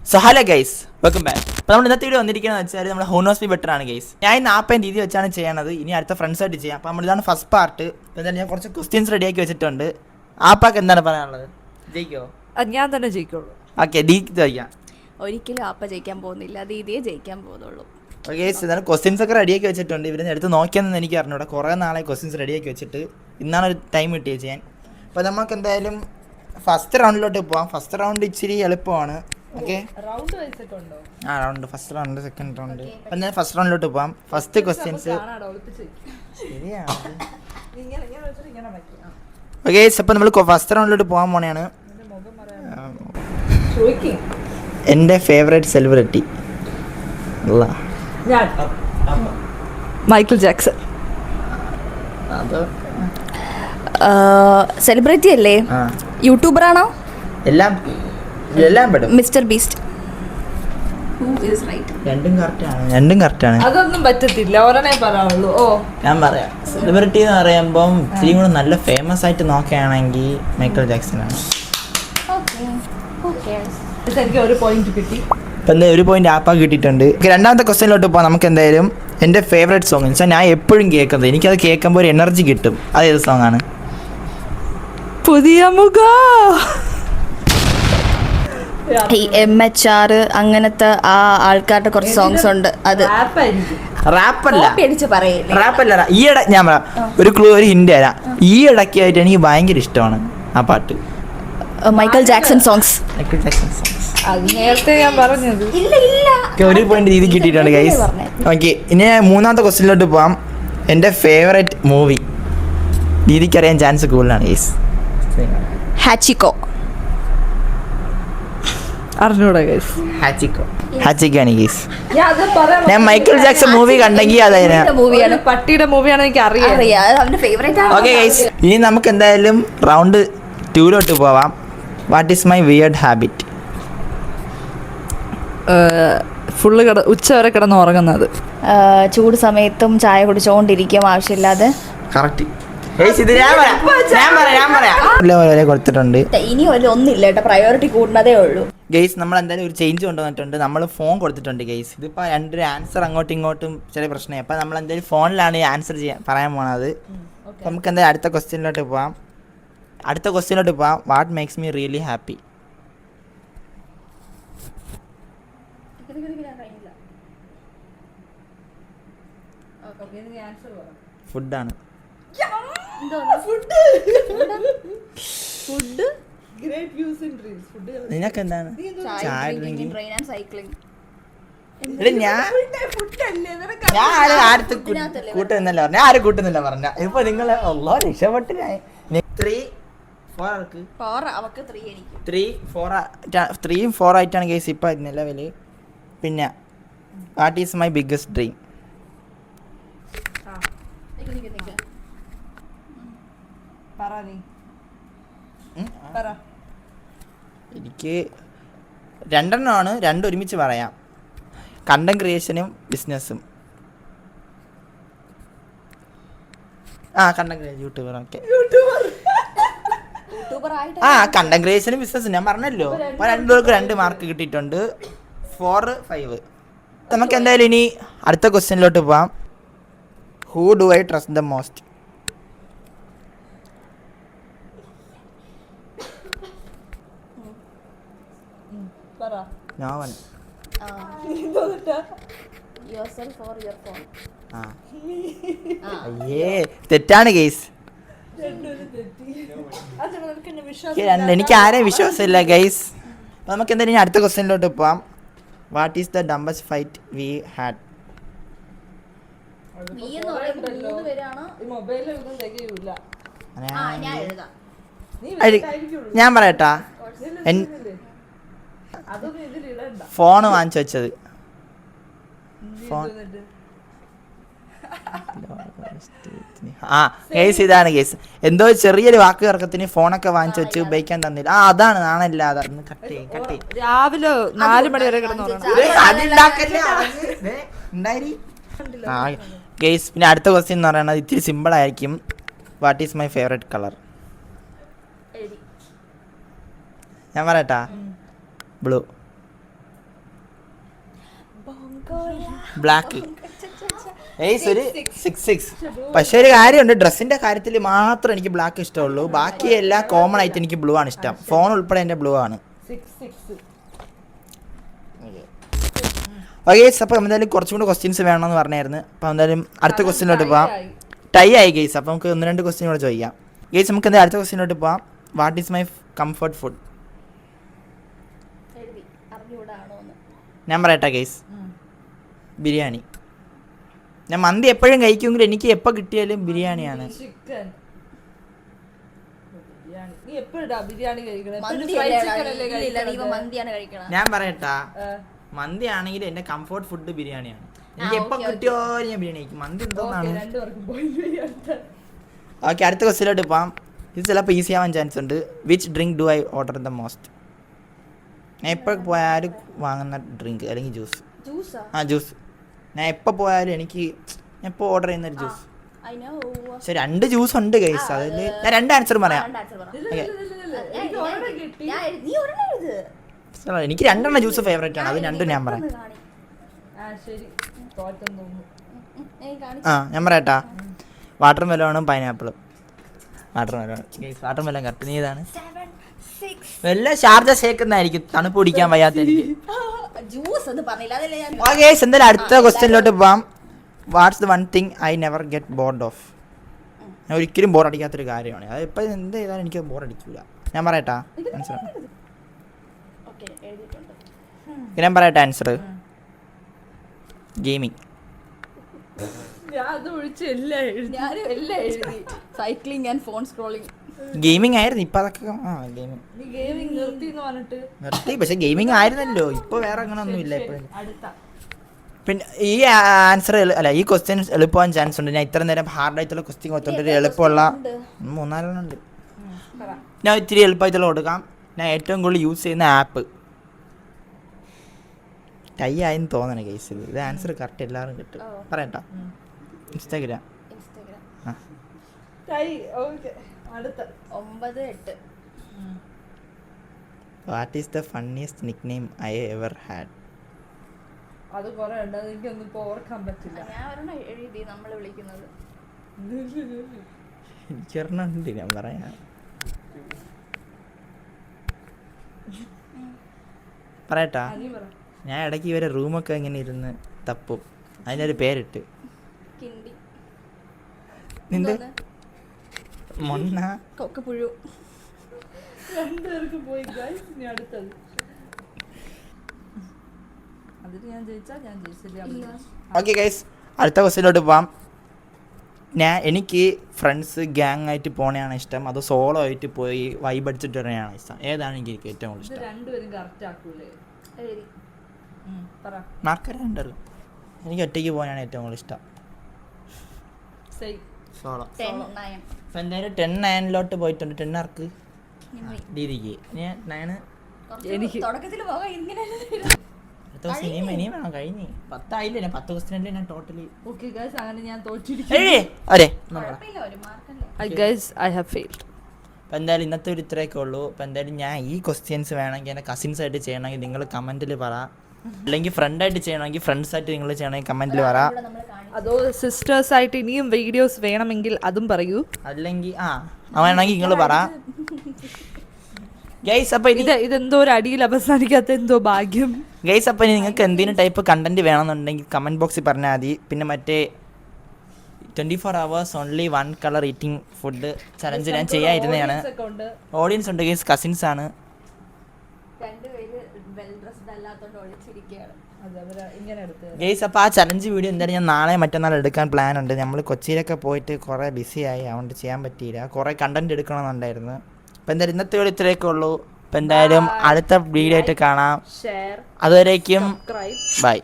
So hello guys, welcome back. അപ്പോൾ നമ്മൾ ഇന്നത്തെ വീഡിയോ വന്നിരിക്കുന്നത് വെച്ചാൽ നമ്മൾ ഹൗ നോസ് ബി ബെറ്റർ ആണ് ഗൈസ്. ഞാൻ ഈ 40 രീതി വെച്ചാണ് ചെയ്യണത്. ഇനി അടുത്ത ഫ്രണ്ട്സായിട്ട് ചെയ്യാം. അപ്പോൾ നമ്മളിതാണ് ഫസ്റ്റ് പാർട്ട്. എന്തായാലും ഞാൻ കുറച്ച് ക്വസ്റ്റ്യൻസ് റെഡിയാക്കി വെച്ചിട്ടുണ്ട്. ആപ്പാക്ക് എന്താണ് പറയാനുള്ളത്? ജയിക്കോ? ഞാൻ തന്നെ ജയിക്കുള്ളൂ. ഓക്കെ, ഡീക്ക് ചോദിക്കാം. ഒരിക്കലും ആപ്പ ജയിക്കാൻ പോകുന്നില്ല, ദീദിയെ ജയിക്കാൻ പോകുന്നുള്ളൂ. ഓക്കെ ഗൈസ്, എന്നാലും ക്വസ്റ്റ്യൻസ് ഒക്കെ റെഡിയാക്കി വെച്ചിട്ടുണ്ട്. ഇവരെ എടുത്ത് നോക്കിയെന്ന് എനിക്ക് അറിഞ്ഞൂടെ. കുറേ നാളെ ക്വസ്റ്റ്യൻസ് റെഡിയാക്കി വെച്ചിട്ട് ഇന്നാണ് ഒരു ടൈം കിട്ടിയത് ചെയ്യാൻ. അപ്പോൾ നമുക്ക് എന്തായാലും ഫസ്റ്റ് റൗണ്ടിലോട്ട് പോവാം. ഫസ്റ്റ് റൗണ്ട് ഇച്ചിരി എളുപ്പമാണ്. Okay, round first round second round. അപ്പം ഞാൻ ഫസ്റ്റ് റൗണ്ടിലോട്ട് പോവാം. ഫസ്റ്റ് ക്വസ്റ്റ്യൻസ് ശരിയാണ്. ഓക്കെ, അപ്പോൾ നമ്മൾ ഫസ്റ്റ് റൗണ്ടിലോട്ട് പോകാൻ പോണെയാണ്. എൻ്റെ favourite celebrity Michael Jackson. Celebrity അല്ലേ? യൂട്യൂബർ ആണോ? എല്ലാം പെടും. Mister beast. രണ്ടും കറക്റ്റാണ്. അതൊന്നും പറ്റത്തില്ല, ഒരെണ്ണേ പറയാനുള്ളൂ. ഞാൻ പറയാം, സെലിബ്രിറ്റി എന്ന് പറയുമ്പം ഇത്തിരി കൂടെ നല്ല ഫേമസ് ആയിട്ട് നോക്കുകയാണെങ്കിൽ മൈക്കിൾ ജാക്സൺ ആണ്. എനിക്ക് ഒരു പോയിന്റ് കിട്ടി. ഇപ്പം എന്താ ഒരു പോയിന്റ് ആപ്പാ കിട്ടിയിട്ടുണ്ട്. രണ്ടാമത്തെ ക്വസ്റ്റ്യനിലോട്ട് പോകാം. നമുക്ക് എന്തായാലും എൻ്റെ ഫേവറേറ്റ് സോങ് എന്ന് വെച്ചാൽ ഞാൻ എപ്പോഴും കേൾക്കുന്നത്, എനിക്കത് കേൾക്കുമ്പോൾ ഒരു എനർജി കിട്ടും. അതേത് സോങ് ആണ്? പുതിയ ഈ MHR അങ്ങനത്തെ ആ ആൾക്കാരുടെ കുറച്ച് സോങ്സ് ഉണ്ട്. അത് റാപ്പല്ല. പറയില്ല. ഈയിടെ ഞാൻ പറയാം, ഒരു ഹിന്റ് തരാം. ഈ ഇടയ്ക്കായിട്ട് എനിക്ക് ഭയങ്കര ഇഷ്ടമാണ് ആ പാട്ട്. Michael Jackson songs. നേരത്തെ ഞാൻ പറഞ്ഞത്. ഒരു പോയിന്റ് രീതി കിട്ടിയിട്ടുണ്ട് ഗൈസ്. ഓക്കെ, ഇനി മൂന്നാമത്തെ ക്വസ്റ്റ്യനിലോട്ട് പോവാം. എൻ്റെ ഫേവറേറ്റ് മൂവി രീതിക്ക് അറിയാൻ ചാൻസ് കൂടുതലാണ് ഗൈസ്. ഹാച്ചിക്കോ. അറിഞ്ഞൂടാ ഗൈസ്. ഹാച്ചിക്കാണ് ഗൈസ്. ഞാൻ മൈക്കിൾ ജാക്സൺ മൂവി കണ്ടെങ്കിൽ മൂവിയാണ്, പട്ടിയുടെ മൂവിയാണ് എനിക്ക് അറിയാം. ഓക്കെ ഗൈസ്, ഇനി നമുക്ക് എന്തായാലും റൗണ്ട് 2ലോട്ട് പോവാം. What is my weird habit? Full ഉച്ച വരെ കിടന്ന് ഉറങ്ങുന്നത്. ചൂട് സമയത്തും ചായ കുടിച്ചോണ്ടിരിക്കും ആവശ്യമില്ലാതെ. കറക്റ്റ്. കൊടുത്തിട്ടുണ്ട്. ഇനി ഒന്നില്ല കേട്ടോ, പ്രയോറിറ്റി കൂടുന്നതേ ഉള്ളൂ. ഗെയ്സ്, നമ്മൾ എന്തായാലും ഒരു ചേഞ്ച് കൊണ്ടുവന്നിട്ടുണ്ട്. നമ്മൾ ഫോൺ കൊടുത്തിട്ടുണ്ട് ഗെയ്സ്. ഇതിപ്പോൾ രണ്ടൊരു ആൻസർ അങ്ങോട്ടും ഇങ്ങോട്ടും ചെറിയ പ്രശ്നമായി. അപ്പോൾ നമ്മൾ എന്തായാലും ഫോണിലാണ് ഈ ആൻസർ പറയാൻ പോണത്. നമുക്ക് എന്തായാലും അടുത്ത ക്വസ്റ്റ്യനിലോട്ട് പോവാം. What makes me really happy? ഫുഡാണ്. നിനക്ക് എന്താണ്? ചായ ഡ്രിങ്കിങ്. ഞാൻ ആരും കൂട്ടുന്നില്ല പറഞ്ഞ. ഇപ്പൊ നിങ്ങള് രക്ഷപ്പെട്ട് 3-4 ആയിട്ടാണ് കേസ് ഇപ്പൊ നിലവില്. പിന്നെ what is my biggest dream? എനിക്ക് രണ്ടെണ്ണമാണ്, രണ്ടും ഒരുമിച്ച് പറയാം. കണ്ടന്റ് ക്രിയേഷനും ബിസിനസ്സും. Content creation YouTuber. Okay, content ക്രിയേഷനും ബിസിനസ്സും ഞാൻ പറഞ്ഞല്ലോ. അപ്പോൾ രണ്ടുപേർക്ക് 2 മാർക്ക് കിട്ടിയിട്ടുണ്ട്. 4-5. നമുക്ക് എന്തായാലും ഇനി അടുത്ത ക്വസ്റ്റ്യനിലോട്ട് പോവാം. Who do I trust the most? തെറ്റാണ് ഗൈസ്. എനിക്ക് ആരെയും വിശ്വാസമില്ല ഗൈസ്. നമുക്ക് എന്തായാലും അടുത്ത ക്വസ്റ്റ്യനിലോട്ട് പോവാം. What is the dumbest fight we had? ഞാൻ പറയട്ടാ, ഫോണ് വാങ്ങിച്ചു വെച്ചത്. കേസ് ഇതാണ് കേസ്. എന്തോ ചെറിയൊരു വാക്ക് തർക്കത്തിന് ഫോണൊക്കെ വാങ്ങിച്ചു വെച്ച് ഉപയോഗിക്കാൻ തന്നില്ല. അതാണ് നാണല്ലാതെ. രാവിലെ 4 മണി വരെ കേസ്. പിന്നെ അടുത്ത ക്വസ്റ്റ്യൻ എന്ന് പറയുന്നത് ഇത്തിരി സിമ്പിൾ ആയിരിക്കും. What is my favourite colour? ഞാൻ പറയട്ടാ, ബ്ലൂ. ബ്ലാക്ക്. ഗൈസ് ഒരു 6-6. പക്ഷേ ഒരു കാര്യമുണ്ട്, ഡ്രസ്സിന്റെ കാര്യത്തിൽ മാത്രം എനിക്ക് ബ്ലാക്ക് ഇഷ്ടമുള്ളൂ. ബാക്കി എല്ലാം കോമൺ ആയിട്ട് എനിക്ക് ബ്ലൂ ആണ് ഇഷ്ടം. ഫോൺ ഉൾപ്പെടെ എൻ്റെ ബ്ലൂ ആണ്. ഓക്കെ ഗൈസ്, അപ്പോൾ എന്തായാലും കുറച്ചും കൂടി ക്വസ്റ്റ്യൻസ് വേണമെന്ന് പറഞ്ഞായിരുന്നു. അപ്പോൾ എന്തായാലും അടുത്ത ക്വസ്റ്റ്യനിലോട്ട് പോവാം. ടൈ ആയി ഗൈസ്. അപ്പോൾ നമുക്ക് 1-2 ക്വസ്റ്റ്യൻ കൂടെ ചോദിക്കാം. ഗൈസ് നമുക്ക് എന്തായാലും അടുത്ത ക്വസ്റ്റ്യനിലോട്ട് പോവാം. What is my comfort food? ഞാൻ പറയട്ടെ ഗൈസ്, ബിരിയാണി. ഞാൻ മന്തി എപ്പോഴും കഴിക്കുമെങ്കിലും എനിക്ക് എപ്പോൾ കിട്ടിയാലും ബിരിയാണിയാണ്. ഞാൻ പറയട്ടാ, മന്തി ആണെങ്കിൽ എന്റെ കംഫർട്ട് ഫുഡ് ബിരിയാണിയാണ്. എനിക്ക് എപ്പോൾ കിട്ടിയോ ഞാൻ ബിരിയാണി കഴിക്കും. മന്തി എന്തോന്നാണ്. ഓക്കെ, അടുത്ത ക്വസ്റ്റ്യനിലോട്ട് പോവാം. ഇത് ചിലപ്പോൾ ഈസി ആവാൻ ചാൻസ് ഉണ്ട്. Which drink do I order the most? ഞാൻ എപ്പോൾ പോയാലും വാങ്ങുന്ന ഡ്രിങ്ക് അല്ലെങ്കിൽ ജ്യൂസ്. ജ്യൂസ് ഞാൻ എപ്പോൾ പോയാലും എനിക്ക് എപ്പോൾ ഓർഡർ ചെയ്യുന്ന ഒരു ജ്യൂസ്. പക്ഷെ 2 ജ്യൂസ് ഉണ്ട് ഗൈസ്. അതിൽ ഞാൻ 2 ആൻസർ പറയാം. എനിക്ക് 2 ജ്യൂസ് ഫേവറേറ്റ് ആണ്. അത് 2 ഞാൻ പറയാം. ഞാൻ പറയട്ടാ, വാട്ടർ മെലോണും പൈനാപ്പിളും. Watermelon correct. നീ ഏതാണ്? വല്ല ഷാർജ ഷേക്കുന്നതായിരിക്കും, തണുപ്പ് കുടിക്കാൻ വയ്യാത്ത എനിക്ക്. എന്തായാലും അടുത്ത ക്വസ്റ്റ്യനിലോട്ട് പോവാം. What's the one thing I never get board of? ഞാൻ ഒരിക്കലും ബോർ അടിക്കാത്തൊരു കാര്യമാണ്. അത് ഇപ്പം എന്ത് ചെയ്താലും എനിക്ക് ബോർ അടിക്കില്ല. ഞാൻ പറയട്ടാ ആൻസർ? ഞാൻ പറയട്ടെ ആൻസർ? ഗെയിമിങ്. ഗെയിമിംഗ് ആയിരുന്നു. ഇപ്പൊ അതൊക്കെ നിർത്തി. പക്ഷെ ഗെയിമിംഗ് ആയിരുന്നല്ലോ. ഇപ്പൊ വേറെ അങ്ങനെ ഒന്നും ഇല്ല. പിന്നെ ഈ ആൻസർ അല്ല, ഈ ക്വസ്റ്റ്യൻ എളുപ്പമാകാൻ ചാൻസ് ഉണ്ട്. ഞാൻ ഇത്ര നേരം ഹാർഡായിട്ടുള്ള ക്വസ്റ്റ്യൻ കൊടുത്തോണ്ട് എളുപ്പമുള്ള 3-4 ഉണ്ട്. ഞാൻ ഇത്തിരി എളുപ്പമായിട്ടുള്ള കൊടുക്കാം. ഞാൻ ഏറ്റവും കൂടുതൽ യൂസ് ചെയ്യുന്ന ആപ്പ് ടൈ ആയെന്ന് തോന്നണേ കേസിൽ. ഇത് ആൻസർ കറക്റ്റ് എല്ലാവരും കിട്ടും. പറയട്ടാ, Instagram. What is the funniest nickname I ever had? അത് കുറെ ഉണ്ട്, എനിക്കൊന്നും ഇപ്പോൾ ഓർക്കാൻ പറ്റില്ല. എനിക്കൊരെണ്ണുണ്ട്, ഞാൻ പറയാം. പറയട്ടാ, ഞാൻ ഇടയ്ക്ക് ഇവരെ റൂമൊക്കെ ഇങ്ങനെ ഇരുന്ന് തപ്പും. അതിനൊരു പേരിട്ട് നിന്റെ മൊണ്ണ കൊക്കപ്പുഴു. 2 പേർക്ക് പോയി ഗൈസ്. ഇനി അടുത്തത്. അതിന് ഞാൻ ജയിച്ചാൽ ഞാൻ ജയിച്ചില്ല. ഓക്കെ ഗൈസ്, അടുത്ത ക്വസ്റ്റ്യനിലോട്ട് പോവാം. എനിക്ക് ഫ്രണ്ട്സ് ഗ്യാങ് ആയിട്ട് പോകണതാണ് ഇഷ്ടം, അതോ സോളോ ആയിട്ട് പോയി വൈബ് അടിച്ചിട്ട് വരണതാണ് ഇഷ്ടം? ഏതാണ് എനിക്ക് ഏറ്റവും കൂടുതൽ ഇഷ്ടം? 2 പേരും കറക്റ്റ് ആക്കൂലേ? മാർക്കറുണ്ടല്ലോ. എനിക്ക് ഒറ്റയ്ക്ക് പോകാനാണ് ഏറ്റവും കൂടുതൽ ഇഷ്ടം. സോളോ. അപ്പം എന്തായാലും 10-9 പോയിട്ടുണ്ട്. 10 ആർക്ക്? ദീദിക്ക്. 9 എനിക്ക് ഇനിയും വേണം. കഴിഞ്ഞ് 10 ആയില്ലേ? 10 ക്വസ്റ്റ്യനല്ലേ ഞാൻ ടോട്ടലി. ഓക്കെ ഗൈസ്, അങ്ങനെ ഞാൻ അപ്പം എന്തായാലും ഇന്നത്തെ ഒരു ഇത്രയൊക്കെ ഉള്ളൂ. അപ്പം എന്തായാലും ഞാൻ ഈ ക്വസ്റ്റ്യൻസ് വേണമെങ്കിൽ എൻ്റെ കസിൻസ് ആയിട്ട് ചെയ്യണമെങ്കിൽ നിങ്ങൾ കമൻറ്റിൽ പറ. അല്ലെങ്കിൽ ഫ്രണ്ടായിട്ട് ചെയ്യണമെങ്കിൽ ഫ്രണ്ട്സായിട്ട് നിങ്ങൾ ചെയ്യണമെങ്കിൽ കമൻറ്റിൽ പറ. അതോ സിസ്റ്റേഴ്സ് ആയിട്ട് ഇനിയും വീഡിയോസ് വേണമെങ്കിൽ അതും പറയൂ. അല്ലെങ്കിൽ വേണമെങ്കിൽ നിങ്ങൾ പറ ഗൈസ്. അപ്പോൾ ഇതെന്തോ ഒരു അടിയിൽ അവസാനിക്കാത്ത എന്തോ ഭാഗ്യം ഗൈസ്. അപ്പോൾ നിങ്ങൾക്ക് എന്തെങ്കിലും ടൈപ്പ് കണ്ടന്റ് വേണമെന്നുണ്ടെങ്കിൽ കമൻറ്റ് ബോക്സിൽ പറഞ്ഞാൽ മതി. പിന്നെ മറ്റേ 24 hours only 1 color eating food challenge ഞാൻ ചെയ്യാതിരുന്നതാണ്. ഓഡിയൻസ് ഉണ്ട് ഗൈസ്, കസിൻസ് ആണ്. ഗൈസ് അപ്പോൾ ആ ചലഞ്ച് വീഡിയോ എന്തായാലും ഞാൻ നാളെ മറ്റന്നാൾ എടുക്കാൻ പ്ലാൻ ഉണ്ട്. നമ്മൾ കൊച്ചിയിലൊക്കെ പോയിട്ട് കുറേ ബിസിയായി, അതുകൊണ്ട് ചെയ്യാൻ പറ്റിയില്ല. കുറേ കണ്ടന്റ് എടുക്കണമെന്നുണ്ടായിരുന്നു. അപ്പോൾ എന്തായാലും ഇന്നത്തെ വീഡിയോ ഇത്രയൊക്കെ ഉള്ളൂ. അപ്പോൾ എന്തായാലും അടുത്ത വീഡിയോ ആയിട്ട് കാണാം. അതുവരേക്കും ബൈ.